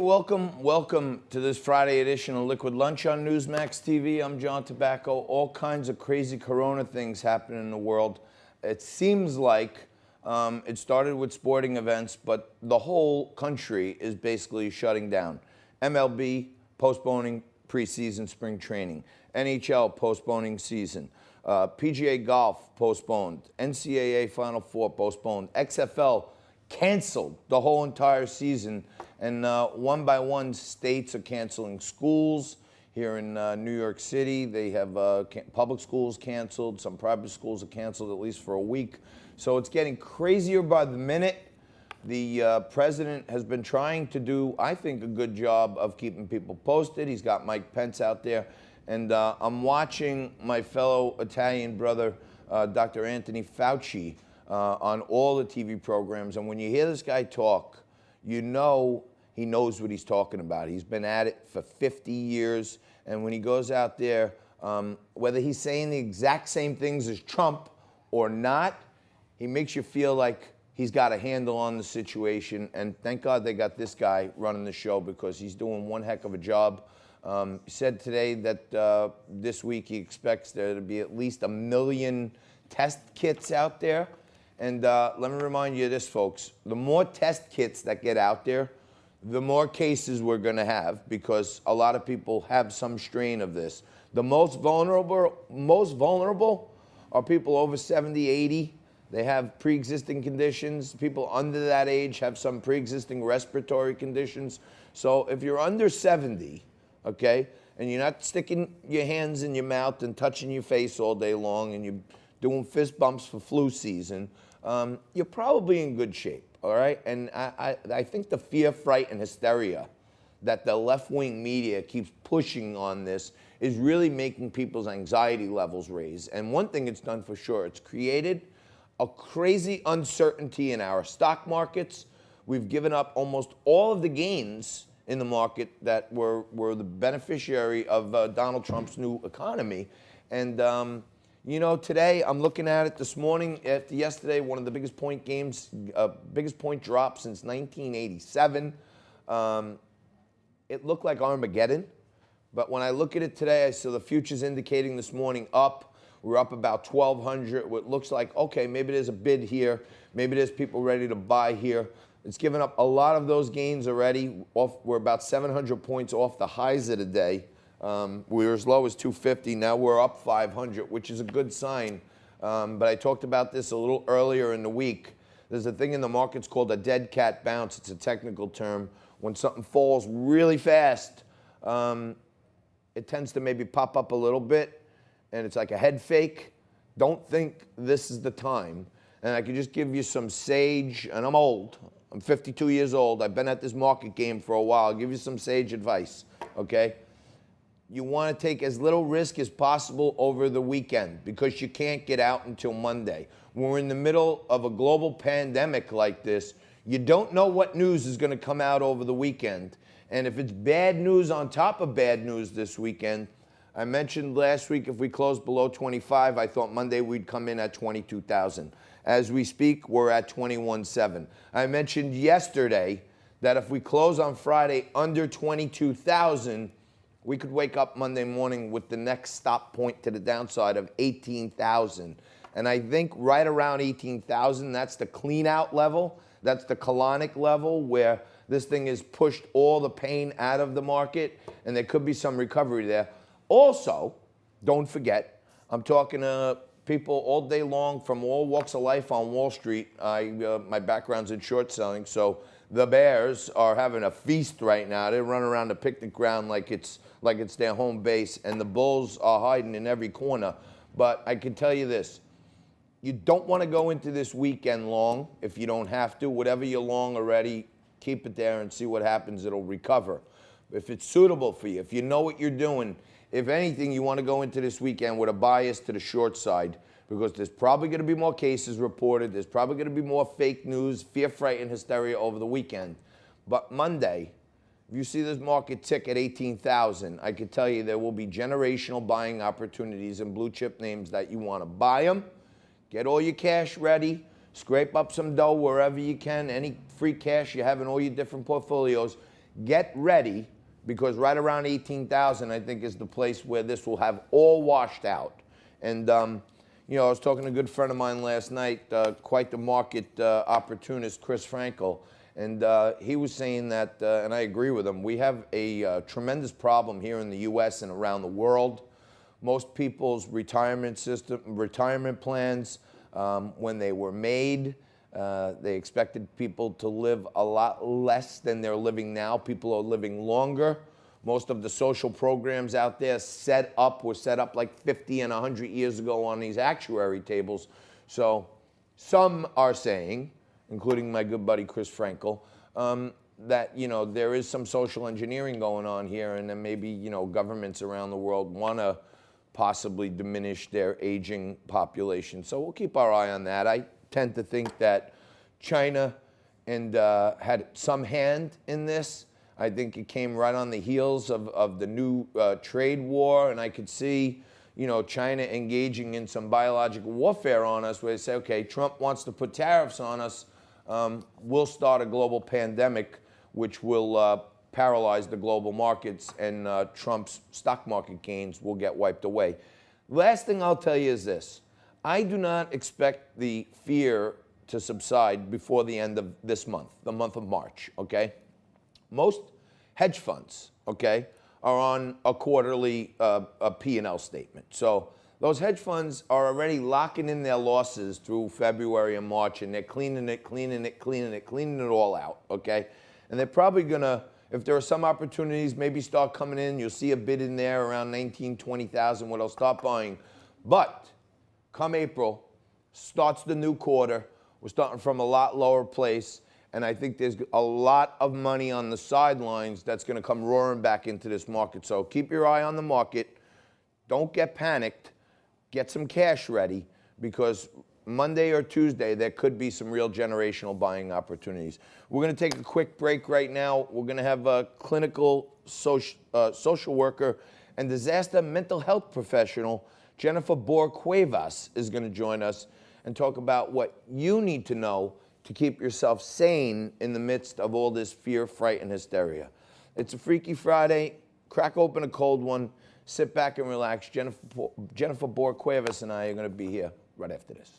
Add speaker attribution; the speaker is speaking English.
Speaker 1: welcome to this Friday edition of Liquid Lunch on Newsmax TV. I'm John Tabacco. All kinds of crazy corona things happening in the world. It seems like it started with sporting events, but the whole country is basically shutting down. MLB postponing preseason spring training. NHL postponing season. PGA golf postponed. NCAA Final Four postponed. XFL canceled the whole entire season, and one by one states are canceling schools. Here in New York City, they have public schools canceled. Some private schools are canceled at least for a week. So it's getting crazier by the minute. The president has been trying to do, I think, a good job of keeping people posted. He's got Mike Pence out there. And I'm watching my fellow Italian brother, Dr. Anthony Fauci, on all the TV programs. And when you hear this guy talk, you know he knows what he's talking about. He's been at it for 50 years. And when he goes out there, whether he's saying the exact same things as Trump or not, he makes you feel like he's got a handle on the situation. And thank God they got this guy running the show, because he's doing one heck of a job. He said today that this week he expects there to be at least 1 million test kits out there. And let me remind you of this, folks. The more test kits that get out there, the more cases we're going to have, because a lot of people have some strain of this. The most vulnerable are people over 70, 80. They have pre-existing conditions. People under that age have some pre-existing respiratory conditions. So if you're under 70, okay, and you're not sticking your hands in your mouth and touching your face all day long, and you're doing fist bumps for flu season, you're probably in good shape, all right? And I think the fear, fright, and hysteria that the left-wing media keeps pushing on this is really making people's anxiety levels raise. And one thing it's done for sure, it's created a crazy uncertainty in our stock markets. We've given up almost all of the gains in the market that were the beneficiary of Donald Trump's new economy. And you know, today, I'm looking at it this morning. After yesterday, one of the biggest point games, biggest point drop since 1987. It looked like Armageddon. But when I look at it today, I saw the futures indicating this morning up. We're up about 1,200. It looks like, okay, maybe there's a bid here. Maybe there's people ready to buy here. It's given up a lot of those gains already. We're about 700 points off the highs of the day. We were as low as 250. Now we're up 500, which is a good sign. But I talked about this a little earlier in the week. There's a thing in the markets called a dead cat bounce. It's a technical term. When something falls really fast, it tends to maybe pop up a little bit, and it's like a head fake. Don't think this is the time. And I can just give you some sage, and I'm old. I'm 52 years old. I've been at this market game for a while. I'll give you some sage advice, okay? You want to take as little risk as possible over the weekend, because you can't get out until Monday. When we're in the middle of a global pandemic like this, you don't know what news is going to come out over the weekend. And if it's bad news on top of bad news this weekend, I mentioned last week if we closed below 25, I thought Monday we'd come in at 22,000. As we speak, we're at 21.7. I mentioned yesterday that if we close on Friday under 22,000, we could wake up Monday morning with the next stop point to the downside of 18,000. And I think right around 18,000, that's the clean out level. That's the colonic level where this thing has pushed all the pain out of the market, and there could be some recovery there. Also, don't forget, I'm talking to people all day long from all walks of life on Wall Street. My background's in short selling, so the bears are having a feast right now. They run around the picnic ground like it's their home base, and the bulls are hiding in every corner. But I can tell you this, you don't want to go into this weekend long if you don't have to. Whatever you're long already, keep it there and see what happens. It'll recover. If it's suitable for you, if you know what you're doing, if anything, you want to go into this weekend with a bias to the short side, because there's probably going to be more cases reported. There's probably going to be more fake news, fear, fright, and hysteria over the weekend. But Monday, if you see this market tick at 18,000, I can tell you there will be generational buying opportunities in blue chip names that you want to buy them. Get all your cash ready. Scrape up some dough wherever you can. Any free cash you have in all your different portfolios. get ready, because right around 18,000, I think, is the place where this will have all washed out. And, you know, I was talking to a good friend of mine last night, quite the market opportunist, Chris Frankel, and he was saying that, and I agree with him, we have a tremendous problem here in the U.S. and around the world. Most people's retirement plans, when they were made, they expected people to live a lot less than they're living now. People are living longer. Most of the social programs out there were set up like 50 and 100 years ago on these actuary tables. So some are saying, including my good buddy Chris Frankel, that, you know, there is some social engineering going on here, and then maybe, you know, governments around the world want to possibly diminish their aging population. So we'll keep our eye on that. I tend to think that China had some hand in this. I think it came right on the heels of the new trade war, and I could see, you know, China engaging in some biological warfare on us, where they say, okay, Trump wants to put tariffs on us, we'll start a global pandemic, which will paralyze the global markets, and Trump's stock market gains will get wiped away. Last thing I'll tell you is this. I do not expect the fear to subside before the end of this month, the month of March, okay? Most hedge funds, okay, are on a quarterly P&L statement. So those hedge funds are already locking in their losses through February and March, and they're cleaning it all out, okay? And they're probably gonna, if there are some opportunities, maybe start coming in. You'll see a bid in there around 19, 20,000 where they'll start buying. But come April, starts the new quarter. We're starting from a lot lower place, and I think there's a lot of money on the sidelines that's going to come roaring back into this market. So keep your eye on the market. Don't get panicked. Get some cash ready, because Monday or Tuesday, there could be some real generational buying opportunities. We're going to take a quick break right now. We're going to have a clinical social worker and disaster mental health professional, Jennifer Boer-Cuevas, is going to join us and talk about what you need to know to keep yourself sane in the midst of all this fear, fright, and hysteria. It's a Freaky Friday. Crack open a cold one. Sit back and relax. Jennifer Boer-Cuevas and I are going to be here right after this.